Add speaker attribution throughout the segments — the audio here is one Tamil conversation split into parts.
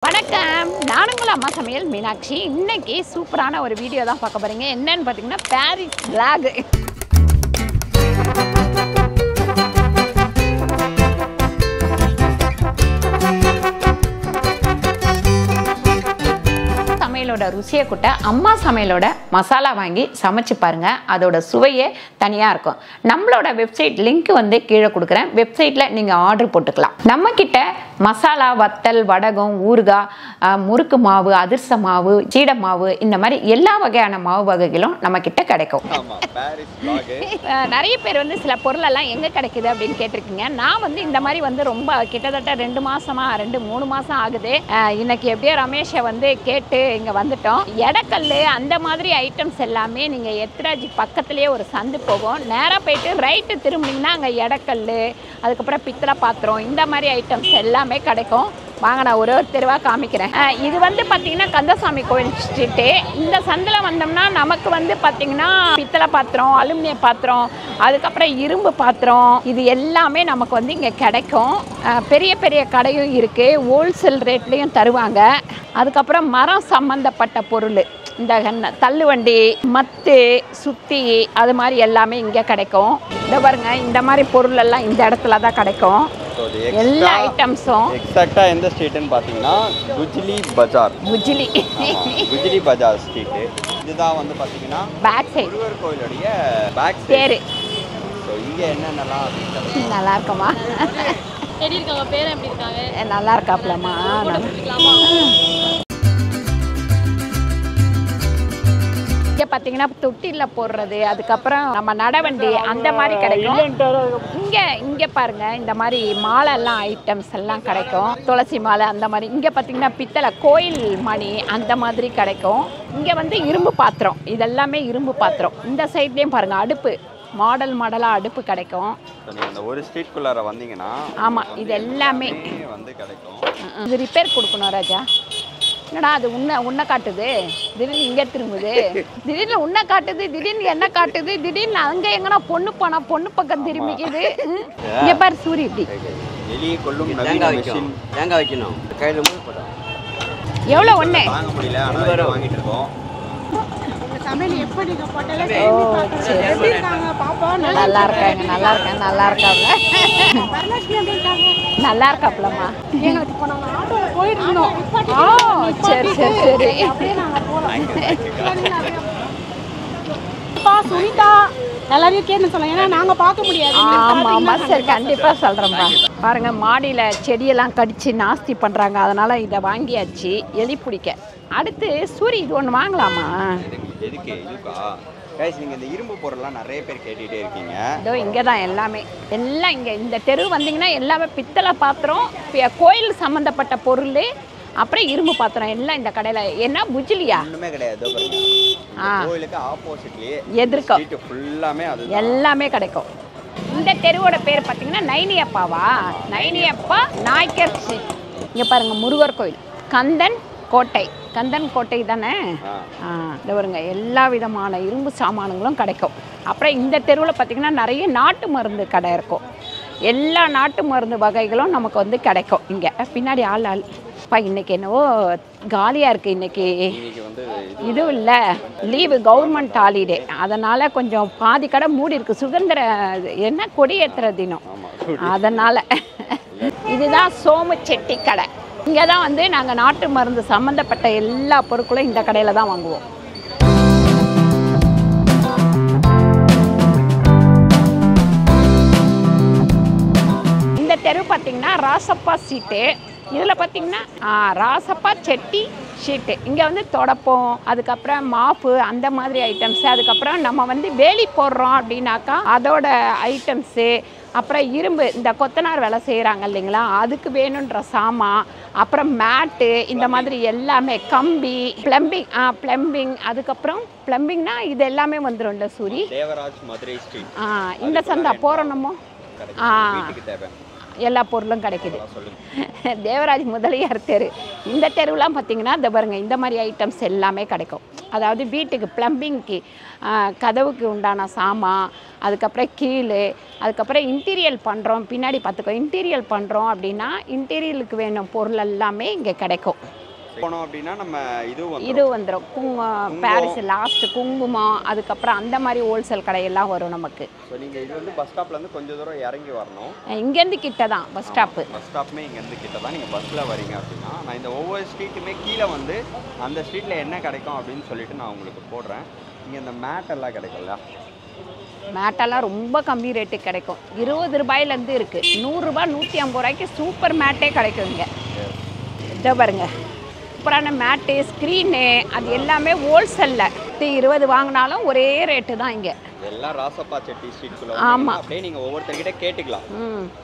Speaker 1: வணக்கம், நான் உங்கள் அம்மா சமையல் மீனாட்சி. இன்னைக்கு சூப்பரான ஒரு வீடியோ தான் பார்க்க போறீங்க. என்னன்னு பார்த்தீங்கன்னா பாரிஸ் vlog. சமையலோட ருசியை கூட்ட அம்மா சமையலோட மசாலா வாங்கி சமைச்சு பாருங்க. அதோட சுவையே தனியாக இருக்கும். நம்மளோட வெப்சைட் லிங்க் வந்து கீழே கொடுக்குறேன். வெப்சைட்டில் நீங்கள் ஆர்டர் போட்டுக்கலாம். நம்ம கிட்ட மசாலா, வத்தல், வடகம், ஊறுகாய், முறுக்கு மாவு, அதிர்ச மாவு, சீடை மாவு, இந்த மாதிரி எல்லா வகையான மாவு வகைகளும் நம்ம கிட்ட கிடைக்கும். நிறைய பேர் வந்து சில பொருளெல்லாம் எங்கே கிடைக்குது அப்படின்னு கேட்டிருக்கீங்க. நான் வந்து இந்த மாதிரி வந்து ரொம்ப கிட்டத்தட்ட 2 மாசமா 2-3 மாசம் ஆகுது. இன்னைக்கு எப்படியோ ரமேஷை வந்து கேட்டு இங்கே வந்துட்டோம். எடக்கல் அந்த மாதிரி ஐட்டம்ஸ் எல்லாமே நீங்கள் எத்ராஜி பக்கத்துலேயே ஒரு சந்து போகும். நேராக போயிட்டு ரைட்டு திரும்பினீங்கன்னா அங்கே எடக்கல், அதுக்கப்புறம் பித்தளை பாத்திரம், இந்த மாதிரி ஐட்டம்ஸ் எல்லாமே கிடைக்கும். வாங்க நான் ஒரு தெருவாக காமிக்கிறேன். இது வந்து பார்த்தீங்கன்னா கந்தசாமி கோவில் ஸ்ட்ரீட்டு. இந்த சந்தில் வந்தோம்னா நமக்கு வந்து பார்த்தீங்கன்னா பித்தளை பாத்திரம், அலுமினிய பாத்திரம், அதுக்கப்புறம் இரும்பு பாத்திரம், இது எல்லாமே நமக்கு வந்து இங்கே கிடைக்கும். பெரிய பெரிய கடையும் இருக்குது, ஹோல்சேல் ரேட்லேயும் தருவாங்க. அதுக்கப்புறம் மரம் சம்மந்தப்பட்ட பொருள், இந்த தள்ளுவண்டி, மத்து, சுத்தி, அது மாதிரி எல்லாமே இங்கே கிடைக்கும். இதை பாருங்க, இந்த மாதிரி பொருள் எல்லாம் இந்த இடத்துல தான் கிடைக்கும். எல்லா ஐட்டம்ஸும்
Speaker 2: எக்ஸாக்ட்டா எந்த ஸ்ட்ரீட்னு பாத்தீங்கன்னா குஜிலி பஜார். குஜிலி பஜார் ஸ்ட்ரீட். இதுதான் வந்து பாத்தீங்கன்னா
Speaker 1: பேக் சைடு
Speaker 2: முருகர் கோயிலுடைய பேக்
Speaker 1: பேரு.
Speaker 2: சோ இங்க என்னென்னலாம்
Speaker 1: நல்லா இருக்குமா?
Speaker 3: எப்படி இருக்காங்க? பேர் எப்படி இருக்காங்க?
Speaker 1: நல்லா இருக்காப்லமா. இங்கே பார்த்தீங்கன்னா தொட்டியில் போடுறது, அதுக்கப்புறம் நம்ம நடவண்டி, அந்த மாதிரி கிடைக்கும். இங்கே பாருங்க, இந்த மாதிரி மாலை எல்லாம் ஐட்டம்ஸ் எல்லாம் கிடைக்கும். துளசி மாலை அந்த மாதிரி. இங்கே பார்த்தீங்கன்னா பித்தளை கோயில் மணி அந்த மாதிரி கிடைக்கும். இங்கே வந்து இரும்பு பாத்திரம், இதெல்லாமே இரும்பு பாத்திரம். இந்த சைட்லேயும் பாருங்க அடுப்பு, மாடலாக அடுப்பு கிடைக்கும்.
Speaker 2: அந்த ஒரு ஸ்ட்ரீட் குள்ளார வந்தீங்கன்னா
Speaker 1: ஆமாம், இது எல்லாமே
Speaker 2: வந்து கிடைக்கும்.
Speaker 1: இது ரிப்பேர் கொடுக்கணும் ராஜா. என்னடா அது உன்னை காட்டுது, திடீர்னு இங்கே திரும்புது, திடீர்னு உன்னை காட்டுது, திடீர்னு என்ன காட்டுது, திடீர்னு அங்கே எங்கன்னா பொண்ணு போனா பொண்ணு பக்கம் திரும்பிக்குது. இங்கே பாரு சூரி இப்படி
Speaker 2: எலியை கொல்லும் நவீன மெஷின். தேங்காய் வைக்கணும் கையில்
Speaker 1: எவ்வளோ ஒன்று
Speaker 2: வாங்க முடியல, ஆனால் வாங்கிட்டு இருக்கோம்.
Speaker 1: நல்லா இருக்காங்க, நல்லா இருக்காங்க. நல்லா இருக்காப்லம்மா. போயிட்டு இருந்தோம். சரி
Speaker 3: சுனிதா எல்லாரையும் கேட்டு சொல்லுங்க, ஏன்னா நாங்க பார்க்க முடியாது.
Speaker 1: ஆமாம், சரி கண்டிப்பாக சொல்கிறேன்ப்பா. பாருங்க, மாடியில் செடியெல்லாம் கடிச்சு நாஸ்தி பண்ணுறாங்க, அதனால இதை வாங்கியாச்சு எலி பிடிக்க. அடுத்து சூரி இது ஒன்று வாங்கலாமா?
Speaker 2: எதுக்கு இதுக்கா? கைஸ், நீங்கள் இந்த இரும்பு பொருள்லாம் நிறைய பேர் கேட்டுகிட்டே இருக்கீங்க.
Speaker 1: இதோ இங்கே தான் எல்லாமே, எல்லாம் இங்கே இந்த தெரு வந்தீங்கன்னா எல்லாமே பித்தளை பாத்திரம், கோயில் சம்மந்தப்பட்ட பொருள், அப்புறம் இரும்பு பாத்திரம் எல்லாம் இந்த கடையில். என்ன புஜிலியா?
Speaker 2: ஒன்றுமே கிடையாது. கோயிலுக்கு ஆப்போசிட்லேயே
Speaker 1: எதிர்க்க
Speaker 2: ஃபுல்லாமே அது
Speaker 1: எல்லாமே கிடைக்கும். இந்த தெருவோட பேர் பார்த்தீங்கன்னா நைனியப்பாவா? நைனியப்பா நாய்க்கர். இங்கே பாருங்க, முருகர் கோயில், கந்தன் கோட்டை தானே? இந்த வருங்க, எல்லா விதமான இரும்பு சாமான்களும் கிடைக்கும். அப்புறம் இந்த தெருவில் பார்த்திங்கன்னா நிறைய நாட்டு மருந்து கடை இருக்கும். எல்லா நாட்டு மருந்து வகைகளும் நமக்கு வந்து கிடைக்கும். இங்கே பின்னாடி ஆள் இன்னைக்கு என்னவோ காலியாக இருக்குது. இன்னைக்கு இது இல்லை, லீவு, கவர்மெண்ட் ஹாலிடே, அதனால் கொஞ்சம் பாதி கடை மூடி இருக்குது. சுதந்திர என்ன கொடியேற்றுற தினம், அதனால். இதுதான் சோமு செட்டி கடை. இங்கே தான் வந்து நாங்கள் நாட்டு மருந்து சம்மந்தப்பட்ட எல்லா பொருட்களும் இந்த கடையில் தான் வாங்குவோம். இந்த தெரு பார்த்திங்கன்னா ராசப்பா சீட்டு. இதில் பார்த்திங்கன்னா ராசப்பா செட்டி ஷீட்டு. இங்கே வந்து தொடப்பம், அதுக்கப்புறம் மாப்பு, அந்த மாதிரி ஐட்டம்ஸு, அதுக்கப்புறம் நம்ம வந்து வேலி போடுறோம் அப்படின்னாக்கா அதோட ஐட்டம்ஸு, அப்புறம் இரும்பு, இந்த கொத்தனார் வேலை செய்கிறாங்க இல்லைங்களா, அதுக்கு வேணுன்ற சாமான், அப்புறம் மேட்டு, இந்த மாதிரி எல்லாமே, கம்பி, பிளம்பிங், அதுக்கப்புறம் பிளம்பிங்னா இது எல்லாமே வந்துடும்ல சூரி.
Speaker 2: தேவராஜ் மதுரை ஸ்ட்ரீட்.
Speaker 1: இந்த சந்தா போகிறோமோ? எல்லா பொருளும் கிடைக்குது. தேவராஜ் முதலியார் தெரு, இந்த தெருவெலாம் பார்த்திங்கன்னா இந்த பாருங்க இந்த மாதிரி ஐட்டம்ஸ் எல்லாமே கிடைக்கும். அதாவது வீட்டுக்கு ப்ளம்பிங்க்கு, கதவுக்கு உண்டான சாமான், அதுக்கப்புறம் கீழே, அதுக்கப்புறம் இன்டீரியல் பண்ணுறோம். பின்னாடி பார்த்துக்கோ, இன்டீரியல் பண்ணுறோம் அப்படின்னா இன்டீரியலுக்கு வேணும் பொருள் எல்லாமே இங்கே கிடைக்கும்.
Speaker 2: போனோம் அப்படின்னா நம்ம
Speaker 1: இது வந்துடும் பாரிஸ் லாஸ்ட் குங்குமம், அதுக்கப்புறம் அந்த மாதிரி ஹோல்சேல் கடையெல்லாம் வரும் நமக்கு.
Speaker 2: நீங்கள் இது வந்து பஸ் ஸ்டாப்லேருந்து கொஞ்சம் தூரம் இறங்கி வரணும்.
Speaker 1: இங்கேருந்து கிட்ட தான் பஸ் ஸ்டாப்பு.
Speaker 2: பஸ் ஸ்டாப்புமே இங்கேருந்து கிட்ட தான். நீங்கள் பஸ்ஸில் வரீங்க அப்படின்னா நான் இந்த ஒவ்வொரு ஸ்ட்ரீட்டுமே கீழே வந்து அந்த ஸ்ட்ரீட்டில் என்ன கிடைக்கும் அப்படின்னு சொல்லிட்டு நான் உங்களுக்கு போடுறேன். இங்கே இந்த மேட்டெல்லாம் கிடைக்கும்ல,
Speaker 1: மேட்டெல்லாம் ரொம்ப கம்மி ரேட்டுக்கு கிடைக்கும். 20 ரூபாயிலேருந்து இருக்குது, 100 ரூபாய் 150 ரூபாய்க்கு சூப்பர் மேட்டே கிடைக்கும் இங்கே. இதை பாருங்க, சூப்பரான மேட்டு, ஸ்க்ரீனு, அது எல்லாமே ஹோல்சேலில் 20 வாங்கினாலும் ஒரே ரேட்டு தான் இங்கே.
Speaker 2: எல்லாம் ராசப்பா செட்டி ஸ்ட்ரீட்குள்ள.
Speaker 1: ஆமாம்,
Speaker 2: அப்படியே நீங்கள் ஒவ்வொருத்தர்கிட்ட கேட்டுக்கலாம்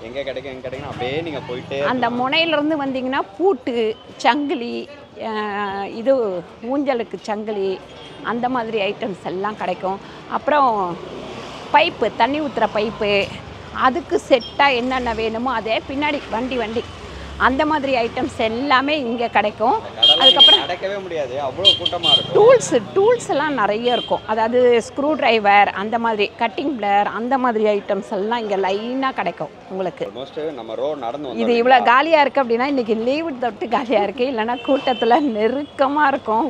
Speaker 2: எங்கே கிடைக்கும் அப்படியே நீங்கள் போயிட்டு
Speaker 1: அந்த முனையிலேருந்து வந்தீங்கன்னா பூட்டு, சங்கிலி, இது ஊஞ்சலுக்கு சங்கிலி, அந்த மாதிரி ஐட்டம்ஸ் எல்லாம் கிடைக்கும். அப்புறம் பைப்பு, தண்ணி ஊற்றுற பைப்பு, அதுக்கு செட்டாக என்னென்ன வேணுமோ அதே பின்னாடி வண்டி அந்த மாதிரி ஐட்டம்ஸ் எல்லாமே இங்கே கிடைக்கும். அதுக்கப்புறம்
Speaker 2: நடக்கவே முடியாது, அவ்வளோ கூட்டமாக இருக்கும்.
Speaker 1: டூல்ஸ் எல்லாம் நிறைய இருக்கும். அதாவது ஸ்க்ரூ டிரைவர், அந்த மாதிரி கட்டிங் பிளேயர், அந்த மாதிரி ஐட்டம்ஸ் எல்லாம் இங்கே லைனாக கிடைக்கும் உங்களுக்கு.
Speaker 2: நம்ம ரோட் நடந்து
Speaker 1: இது இவ்வளோ காலியாக இருக்குது அப்படின்னா இன்றைக்கி லீவு தொட்டு காலியாக இருக்குது, இல்லைன்னா கூட்டத்தில் நெருக்கமாக இருக்கும்.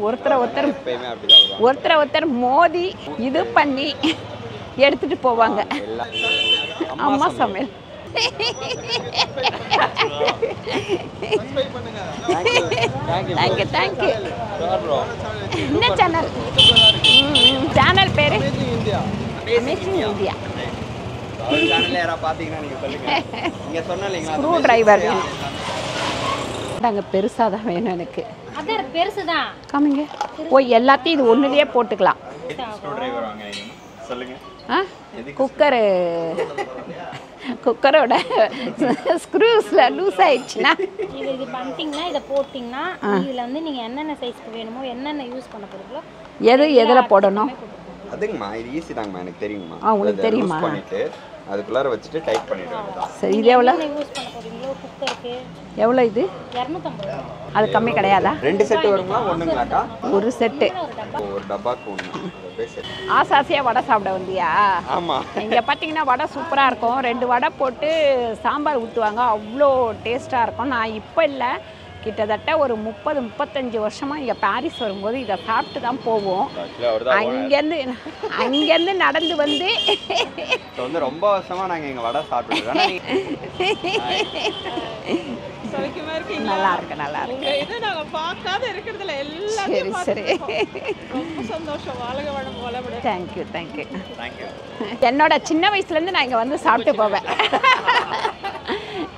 Speaker 1: ஒருத்தர் மோதி இது பண்ணி எடுத்துகிட்டு போவாங்க. அம்மா சமையல். தேங்க்யூ. என்ன சேனல்? சேனல் பேரு அமேசிங் இந்தியா. ஸ்க்ரூ டிரைவர் நாங்கள் பெருசாக தான் வேணும் எனக்கு.
Speaker 3: பெருசுதான்
Speaker 1: காமிங்க. எல்லாத்தையும் இது ஒன்றுலேயே போட்டுக்கலாம். குக்கரோட ஸ்க்ரூஸ்ல லூஸ் ஆயிடுச்சுன்னா
Speaker 3: இது பண்ணிட்டீங்கன்னா, இதை போட்டிங்கன்னா இதில் வந்து நீங்கள் என்னென்ன சைஸ்க்கு வேணுமோ, என்னென்ன யூஸ் பண்ண போகிறீங்களோ
Speaker 1: எதில் போடணும்.
Speaker 2: அதுங்கம்மா இது ஈஸி தாங்கம்மா, எனக்கு தெரியுமா.
Speaker 1: உங்களுக்கு தெரியுமா?
Speaker 2: பண்ணிட்டு அதுக்குள்ளார வச்சுட்டு டைட் பண்ணிடுவேன்.
Speaker 1: சரி, இது எவ்வளோ
Speaker 3: யூஸ் பண்ண போகிறீங்களோ குக்கருக்கு
Speaker 1: எவ்வளோ? இது
Speaker 3: 250.
Speaker 1: அது கம்மி கிடையாதா?
Speaker 2: 2 செட்டு வருமா? ஒன்றுங்களாக்கா?
Speaker 1: ஒரு செட்டு.
Speaker 2: ஒரு டப்பாக்கு ஒன்று.
Speaker 1: ஆசாசியாக வடை சாப்பிட வந்தியா?
Speaker 2: ஆமாம்.
Speaker 1: இங்கே பார்த்தீங்கன்னா வடை சூப்பராக இருக்கும். 2 வடை போட்டு சாம்பார் ஊற்றுவாங்க, அவ்வளோ டேஸ்ட்டாக இருக்கும். நான் இப்போ இல்லை, கிட்டத்தட்ட ஒரு 30-35 வருஷமாக இங்கே பாரிஸ் வரும்போது இதை சாப்பிட்டு தான் போவோம். அங்கேருந்து நடந்து வந்து
Speaker 2: ரொம்ப வருஷமாக நாங்கள் இங்கே வடை சாப்பிட்டுருக்கோம்.
Speaker 1: நல்லா இருக்கு.
Speaker 3: இது நாங்கள் பார்க்காத இருக்கிறதுல
Speaker 1: சரி.
Speaker 3: ரொம்ப சந்தோஷம். வாழ்க வளம் வளமுடன்.
Speaker 1: தேங்க்யூ. என்னோட சின்ன வயசுலேருந்து நான் இங்கே வந்து சாப்பிட்டு போவேன்.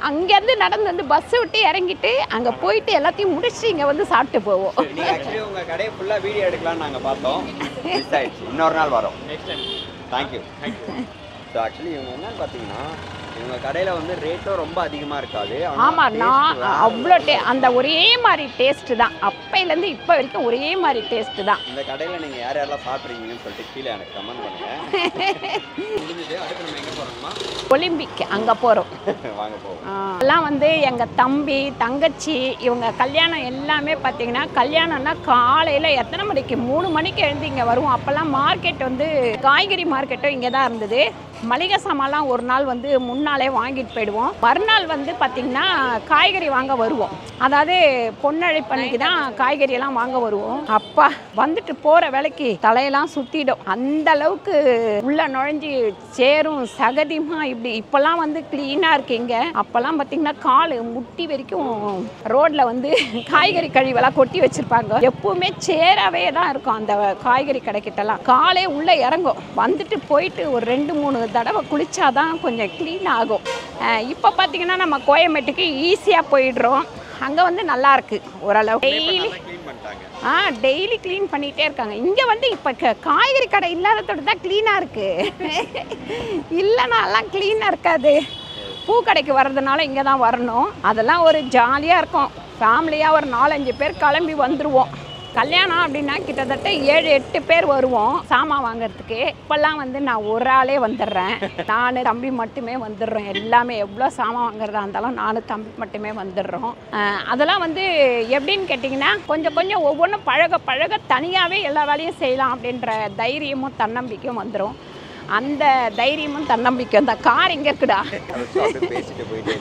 Speaker 1: அங்கேருந்து நடந்து வந்து பஸ் விட்டு இறங்கிட்டு அங்கே போயிட்டு எல்லாத்தையும் முடிச்சுட்டு இங்கே வந்து சாப்பிட்டு போவோம்.
Speaker 2: ஆக்சுவலி உங்கள் கடையை ஃபுல்லாக வீடியோ எடுக்கலாம்னு நாங்கள் பார்த்தோம், மிஸ் ஆயிடுச்சு. இன்னொரு நாள் வரோம். Next time. Thank you. So actually இவங்க என்னன்னு பார்த்தீங்கன்னா, இவங்க கடையில் வந்து ரேட்டும் ரொம்ப அதிகமாக இருக்காது.
Speaker 1: ஆமாம், நான் அவ்வளோ அந்த ஒரே மாதிரி டேஸ்ட்டு தான். அப்பையிலேருந்து இப்போ வரைக்கும் ஒரே மாதிரி டேஸ்ட்டு தான்.
Speaker 2: இந்த கடையில் நீங்கள் யாரெல்லாம் சாப்பிட்றீங்கன்னு சொல்லிட்டு கீழே எனக்கு கமெண்ட் பண்ணுங்கள். முடிஞ்சது. அடுத்து நம்ம எங்கே போகிறோம்னா
Speaker 1: ஒலிம்பிக், அங்கே போகிறோம்.
Speaker 2: வாங்க போவோம்.
Speaker 1: எல்லாம் வந்து எங்கள் தம்பி, தங்கச்சி, இவங்க கல்யாணம் எல்லாமே பார்த்தீங்கன்னா, கல்யாணம்னா காலையில் எத்தனை மணிக்கு? 3 மணிக்கு எழுந்து இங்கே வருவோம். அப்போல்லாம் மார்க்கெட் வந்து காய்கறி மார்க்கெட்டும் இங்கே தான் இருந்தது. மளிகை சாமான்லாம் ஒரு நாள் வந்து முன்னாலே வாங்கிட்டு போயிடுவோம். மறுநாள் வந்து பார்த்திங்கன்னா காய்கறி வாங்க வருவோம். அதாவது பொன்னழைப்பன்னைக்கு தான் காய்கறியெல்லாம் வாங்க வருவோம். அப்பா வந்துட்டு போகிற வேலைக்கு தலையெல்லாம் சுற்றிடும். அந்த அளவுக்கு உள்ள நுழைஞ்சி சேரும் சகதியுமா இப்படி. இப்போல்லாம் வந்து க்ளீனாக இருக்குது இங்கே. அப்போல்லாம் பார்த்திங்கன்னா கால் முட்டி வரைக்கும் ரோட்டில் வந்து காய்கறி கழிவெல்லாம் கொட்டி வச்சுருப்பாங்க. எப்பவுமே சேராகவே தான் இருக்கும் அந்த காய்கறி கடைக்கிட்டலாம். காலே உள்ளே இறங்கும். வந்துட்டு போயிட்டு ஒரு 2-3 தடவை குளிச்சாதான் கொஞ்சம் க்ளீன் ஆகும். இப்போ பார்த்தீங்கன்னா நம்ம கோயம்பேட்டுக்கு ஈஸியாக போயிடுறோம். அங்கே வந்து நல்லா இருக்கு ஓரளவு. டெய்லி க்ளீன் பண்ணிகிட்டே இருக்காங்க. இங்கே வந்து இப்போ காய்கறி கடை இல்லாததோடு தான் க்ளீனாக இருக்குது. இல்லைனாலாம் க்ளீனாக இருக்காது. பூக்கடைக்கு வர்றதுனால இங்கே தான் வரணும். அதெல்லாம் ஒரு ஜாலியாக இருக்கும். ஃபேமிலியாக ஒரு 4-5 பேர் கிளம்பி வந்துடுவோம். கல்யாணம் அப்படின்னா கிட்டத்தட்ட 7-8 பேர் வருவோம் சாமான் வாங்குறதுக்கு. இப்போல்லாம் வந்து நான் ஒரு ஆளே வந்துடுறேன். நான் தம்பி மட்டுமே வந்துடுறோம். எல்லாமே எவ்வளோ சாமான் வாங்குறதா இருந்தாலும் நானும் தம்பி மட்டுமே வந்துடுறோம். அதெல்லாம் வந்து எப்படின்னு கேட்டிங்கன்னா கொஞ்சம் ஒவ்வொன்றும் பழக தனியாகவே எல்லா வேலையும் செய்யலாம் அப்படின்ற தைரியமும் தன்னம்பிக்கையும் வந்துடும். அந்த தைரியமும் தன்னம்பிக்கை அந்த கார் எங்கே இருக்குடா
Speaker 2: பேசிட்டு போயிட்டு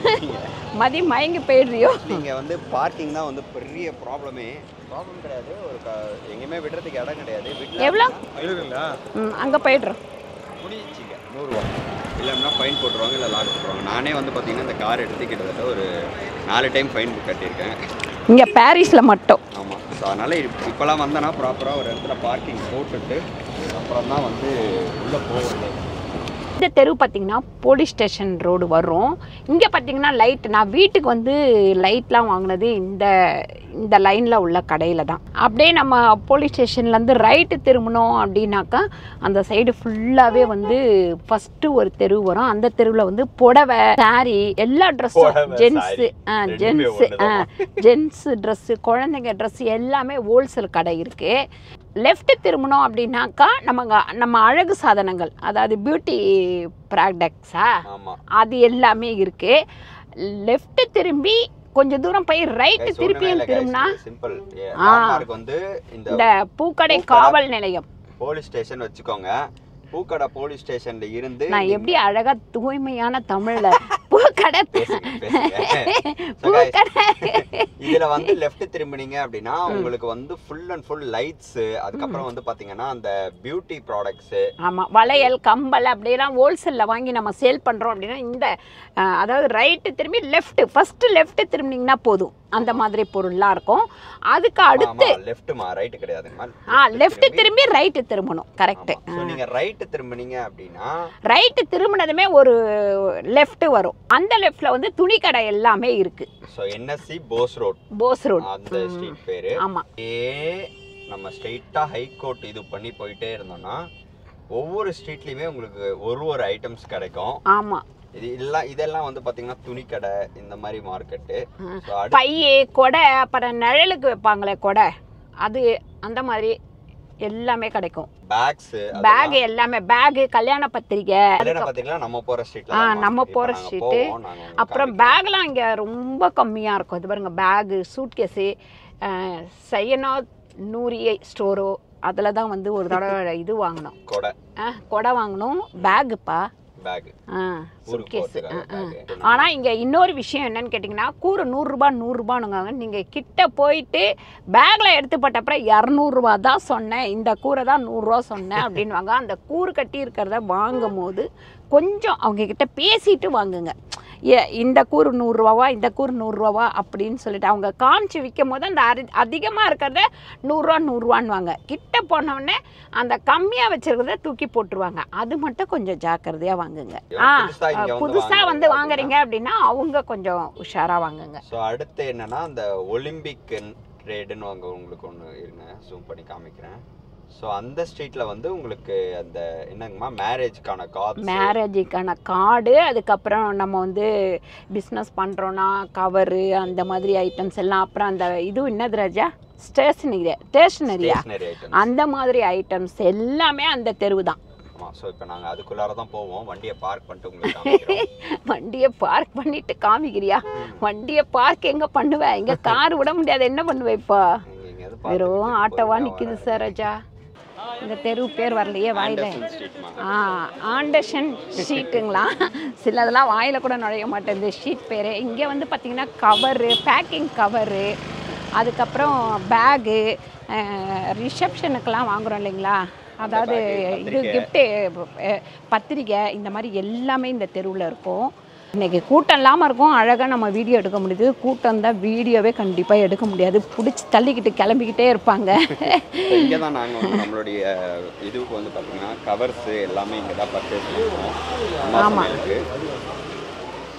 Speaker 1: மதி மயங்கி போயிடுறியோ.
Speaker 2: நீங்கள் வந்து பார்க்கிங் தான் வந்து பெரிய ப்ராப்ளம் கிடையாது. ஒரு எங்கேயுமே விடுறதுக்கு இடம் கிடையாது.
Speaker 1: எவ்வளோ அங்கே போயிடுறோம்
Speaker 2: முடிச்சிங்க 100 ரூபா இல்லைன்னா ஃபைன் போட்டுருவாங்க, இல்லை லாக் போட்டுருவாங்க. நானே வந்து பார்த்தீங்கன்னா இந்த கார் எடுத்து கிட்டத்தட்ட ஒரு 4 டைம் ஃபைன் கட்டியிருக்கேன்
Speaker 1: இங்கே பாரிஸில் மட்டும்.
Speaker 2: ஆமாம். ஸோ அதனால் இப்போலாம் வந்தேன்னா ப்ராப்பராக ஒரு இடத்துல பார்க்கிங் போட்டுட்டு அப்புறம் தான் வந்து உள்ளே போகணும்.
Speaker 1: இந்த தெரு பார்த்திங்கன்னா போலீஸ் ஸ்டேஷன் ரோடு வரும். இங்கே பார்த்திங்கன்னா லைட், நான் வீட்டுக்கு வந்து லைட்லாம் வாங்கினது இந்த லைனில் உள்ள கடையில் தான். அப்படியே நம்ம போலீஸ் ஸ்டேஷன்லேருந்து ரைட்டு திரும்பினோம் அப்படின்னாக்கா அந்த சைடு ஃபுல்லாகவே வந்து ஃபஸ்ட்டு ஒரு தெரு வரும். அந்த தெருவில் வந்து புடவை, சாரி, எல்லா ட்ரெஸ்ஸும் ஜென்ஸு ட்ரெஸ்ஸு, குழந்தைங்க ட்ரெஸ்ஸு எல்லாமே ஹோல்சேல் கடை இருக்குது. லெஃப்ட் திரும்பணும் அப்படின்னாக்கா நம்ம அழகு சாதனங்கள், அதாவது பியூட்டி ப்ராடக்ட்ஸா, அது எல்லாமே இருக்கு. லெஃப்ட் திரும்பி கொஞ்சம் தூரம் போய் ரைட்டு திருப்பியும் திரும்பினா இந்த பூக்கடை காவல் நிலையம்
Speaker 2: போலீஸ் ஸ்டேஷன் வச்சுக்கோங்க. பூக்கடை போலீஸ் ஸ்டேஷன்ல இருந்து
Speaker 1: நான் எப்படி அழகா தூய்மையான தமிழ்ல பூக்கடை
Speaker 2: இதுல வந்து லெஃப்ட் திரும்பினீங்க அப்படின்னா உங்களுக்கு வந்து ஃபுல் அண்ட் ஃபுல் லைட்ஸ், அதுக்கப்புறம் வந்து பாத்தீங்கன்னா அந்த பியூட்டி ப்ராடக்ட்ஸ்,
Speaker 1: ஆமா, வளையல், கம்பல் அப்படியெல்லாம் ஹோல்சேல்ல வாங்கி நம்ம சேல் பண்றோம் அப்படின்னா இந்த அதாவது ரைட்டு திரும்பி ஃபர்ஸ்ட் லெஃப்ட் திரும்பினீங்கன்னா போதும். அந்த மாதிரி பொருள்லாம் இருக்கும். அதுக்கு அடுத்து
Speaker 2: லெஃப்ட்மா ரைட் கிடையாதுங்க.
Speaker 1: லெஃப்ட் திரும்பி ரைட்டு திரும்பணும். கரெக்ட்.
Speaker 2: சோ நீங்க ரைட் திரும்பினீங்க அப்படினா
Speaker 1: ரைட் திரும்பினதுமே ஒரு லெஃப்ட் வரும். அந்த லெஃப்ட்ல வந்து துணி கடை எல்லாமே இருக்கு.
Speaker 2: சோ என்எஸ்சி போஸ் ரோட் அந்த ஸ்ட்ரீட் பேரு.
Speaker 1: ஆமா.
Speaker 2: நம்ம ஸ்ட்ரைட்டா ஹை கோர்ட் இது பண்ணி போயிட்டே இருந்தோம்னா ஒவ்வொரு ஸ்ட்ரீட்லயுமே உங்களுக்கு ஒரு ஐட்டம்ஸ் கிடைக்கும்.
Speaker 1: ஆமா.
Speaker 2: இதெல்லாம் வந்து பாத்தீங்கன்னா துணி கடை, இந்த மாதிரி மார்க்கெட்டு,
Speaker 1: பையே, கொடை, அப்புறம் நிழலுக்கு வைப்பாங்களே கொடை, அது அந்த மாதிரி எல்லாமே கிடைக்கும். பேக் எல்லாமே, பேக், கல்யாண பத்திரிக்கை
Speaker 2: நம்ம போற ஸ்ட்ரீட்ல
Speaker 1: நம்ம போற ஸ்ட்ரீட்டு. அப்புறம் பேக்லாம் இங்க ரொம்ப கம்மியா இருக்கும். இது பாருங்க, பேக், சூட்கேஸு, சையனா நூரியை ஸ்டோரோ, அதில் தான் வந்து ஒரு தடவை இது வாங்கணும், கொடை வாங்கணும். பேக்குப்பா, ஆனா இங்க இன்னொரு விஷயம் என்னன்னு கேட்டீங்கன்னா, கூறு 100 ரூபானுங்க. நீங்க கிட்ட போயிட்டு பேக்ல எடுத்து போட்டப்பறம் 200 ரூபா தான் சொன்னேன், இந்த கூரை தான் 100 ரூபா சொன்னேன் அப்படின்வாங்க. அந்த கூறு கட்டி இருக்கிறத வாங்கும் போது கொஞ்சம் அவங்க கிட்ட பேசிட்டு வாங்குங்க. இந்த கூறு 100 ரூபாவா, இந்த கூறு 100 ரூபாவா அப்படின்னு சொல்லிட்டு அவங்க காமிச்சு விற்கும் போது அந்த அதிகமாக இருக்கிறத 100 ரூபான்னுவாங்க. கிட்ட போனோடனே அந்த கம்மியாக வச்சிருக்கிறத தூக்கி போட்டுருவாங்க. அது மட்டும் கொஞ்சம் ஜாக்கிரதையாக வாங்குங்க. புதுசாக வந்து வாங்குறீங்க அப்படின்னா அவங்க கொஞ்சம் உஷாராக வாங்குங்க.
Speaker 2: ஸோ அடுத்து என்னன்னா அந்த ஒலிம்பிக் ட்ரேடுன்னு வாங்க உங்களுக்கு ஒன்று இருங்க, ஜூம் பண்ணி காமிக்கிறேன். ஸோ அந்த ஸ்ட்ரீட்டில் வந்து உங்களுக்கு அந்த என்னங்கம்மா மேரேஜுக்கான கார்டு, அதுக்கப்புறம் நம்ம வந்து பிஸ்னஸ் பண்ணுறோன்னா கவரு, அந்த மாதிரி ஐட்டம்ஸ் எல்லாம். அப்புறம் அந்த இது என்னது ராஜா, ஸ்டேஷ்னரியா, அந்த மாதிரி ஐட்டம்ஸ் எல்லாமே அந்த தெருவு தான். ஸோ இப்போ நாங்கள் அதுக்குள்ளார தான் போவோம். வண்டியை பார்க் பண்ணிட்டு உங்களுக்கு
Speaker 1: வண்டியை பார்க் பண்ணிட்டு காமிக்கிறியா? வண்டியை பார்க் எங்கே பண்ணுவேன்? இங்கே கார் விட முடியாது, என்ன பண்ணுவேன் இப்போ? வெறும் ஆட்டோவா நிற்கிது சார் ராஜா. இந்த தெரு பேர் வரலையே வாயில. ஆண்டர்சன் ஷீட்டுங்களா? சிலதெல்லாம் வாயில் கூட நுழைய மாட்டேங்குது ஷீட் பேர். இங்கே வந்து பார்த்திங்கன்னா கவரு, பேக்கிங் கவரு, அதுக்கப்புறம் பேகு, ரிசப்ஷனுக்கெல்லாம் வாங்குகிறோம் இல்லைங்களா, அதாவது இது கிஃப்ட்டு, பத்திரிக்கை, இந்த மாதிரி எல்லாமே இந்த தெருவில் இருக்கும். இன்றைக்கி கூட்டம் இல்லாமல் இருக்கும், அழகாக நம்ம வீடியோ எடுக்க முடியுது. கூட்டம் தான் வீடியோவே கண்டிப்பாக எடுக்க முடியாது, பிடிச்சி தள்ளிக்கிட்டு கிளம்பிக்கிட்டே இருப்பாங்க.
Speaker 2: இங்கே தான் நாங்கள் வந்து நம்மளுடைய இதுக்கு வந்து பார்த்திங்கன்னா கவர்ஸு எல்லாமே இங்கே தான் பர்ச்சேஸ் பண்ணுவோம்.
Speaker 1: ஆமாம்.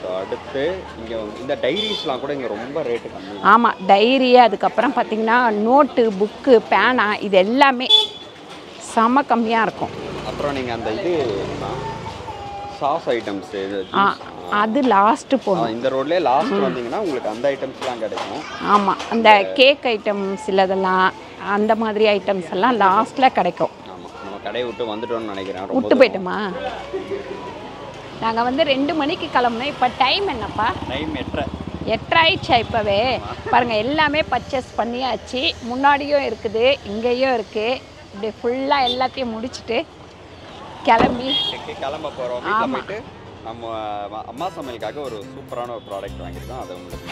Speaker 2: ஸோ அடுத்து இங்கே இந்த டைரிஸ்லாம் கூட இங்கே ரொம்ப ரேட்டு கம்மி.
Speaker 1: ஆமாம், டைரி, அதுக்கப்புறம் பார்த்திங்கன்னா நோட்டு, புக்கு, பேனா, இது எல்லாமே செம கம்மியாக இருக்கும்.
Speaker 2: அப்புறம் நீங்கள் அந்த இது சாஸ் ஐட்டம்ஸு
Speaker 1: அது லாஸ்ட்டு போகணும்.
Speaker 2: இந்த ரோட்லேயே லாஸ்ட் வந்தீங்கன்னா உங்களுக்கு அந்த ஐட்டம்ஸ்லாம் கிடைக்கும்.
Speaker 1: ஆமாம், அந்த கேக் ஐட்டம்ஸ் இல்லதெல்லாம், அந்த மாதிரி ஐட்டம்ஸ் எல்லாம் லாஸ்ட்டில் கிடைக்கும்.
Speaker 2: ஆமாம், நம்ம கடையை விட்டு வந்துட்டோம்னு நினைக்கிறேன்.
Speaker 1: விட்டு போயிட்டோமா? நாங்கள் வந்து 2 மணிக்கு கிளம்புனோம். இப்போ டைம் என்னப்பா?
Speaker 2: டைம் 8:30
Speaker 1: ஆயிடுச்சா? இப்போவே பாருங்கள், எல்லாமே பர்ச்சேஸ் பண்ணியாச்சு. முன்னாடியும் இருக்குது, இங்கேயும் இருக்குது. இப்படி ஃபுல்லாக எல்லாத்தையும் முடிச்சுட்டு
Speaker 2: கிளம்ப போகிறோம். வீட்டில் போயிட்டு நம்ம அம்மா சமையலுக்காக ஒரு சூப்பரான ஒரு ப்ராடக்ட் வாங்கியிருக்கோம். அதை உங்களுக்கு